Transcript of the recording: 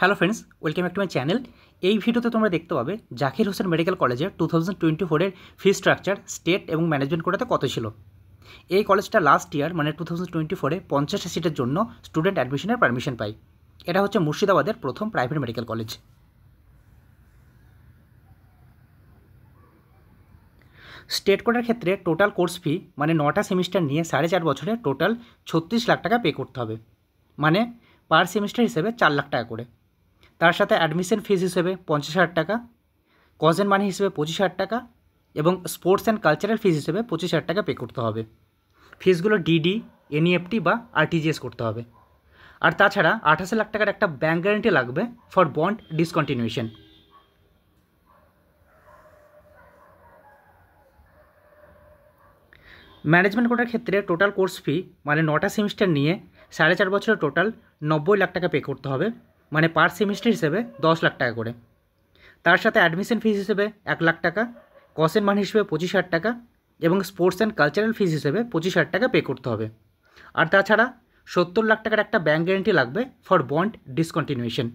Hello friends, welcome back to my channel. এই ভিডিওতে তোমরা দেখতে পাবে জাকির হোসেন মেডিকেল কলেজে 2024-এর ফি স্ট্রাকচার স্টেট এবং ম্যানেজমেন্ট কোটাতে কত ছিল। এই কলেজটা লাস্ট ইয়ার মানে 2024-এ 50টা সিটের জন্য স্টুডেন্ট অ্যাডমিশনের পারমিশন পায়। এটা হচ্ছে মুর্শিদাবাদের প্রথম প্রাইভেট মেডিকেল কলেজ। স্টেট কোটার ক্ষেত্রে টোটাল কোর্স ফি মানে 9টা সেমিস্টার নিয়ে 4.5 বছরে টোটাল 36 লাখ টাকা পে করতে হবে, মানে পার সেমিস্টার হিসেবে 4 লাখ টাকা করে। তার সাথে অ্যাডমিশন ফিস হিসেবে 50,000 টাকা, কজেন মানি হিসেবে 25,000 টাকা এবং স্পোর্টস অ্যান্ড কালচারাল ফিস হিসেবে 25,000 টাকা পে করতে হবে। ফিসগুলো ডিডি, এনইএফটি বা আরটিজিএস করতে হবে। আর তাছাড়া 28 লাখ টাকার একটা ব্যাঙ্ক গ্যারান্টি লাগবে ফর বন্ড ডিসকন্টিনিউশন। ম্যানেজমেন্ট কোটার ক্ষেত্রে টোটাল কোর্স ফি মানে 9টা সেমিস্টার নিয়ে 4.5 বছরে টোটাল 90 লাখ টাকা পে করতে হবে, মানে পার সেমিস্টার হিসেবে 10 লাখ টাকা করে। তার সাথে অ্যাডমিশন ফিস হিসেবে 1 লাখ টাকা, কসেন মানি হিসেবে 25,000 টাকা এবং স্পোর্টস অ্যান্ড কালচারাল ফিস হিসেবে 25,000 টাকা পে করতে হবে। আর তাছাড়া 70 লাখ টাকার একটা ব্যাঙ্ক গ্যারান্টি লাগবে ফর বন্ড ডিসকন্টিনিউশন।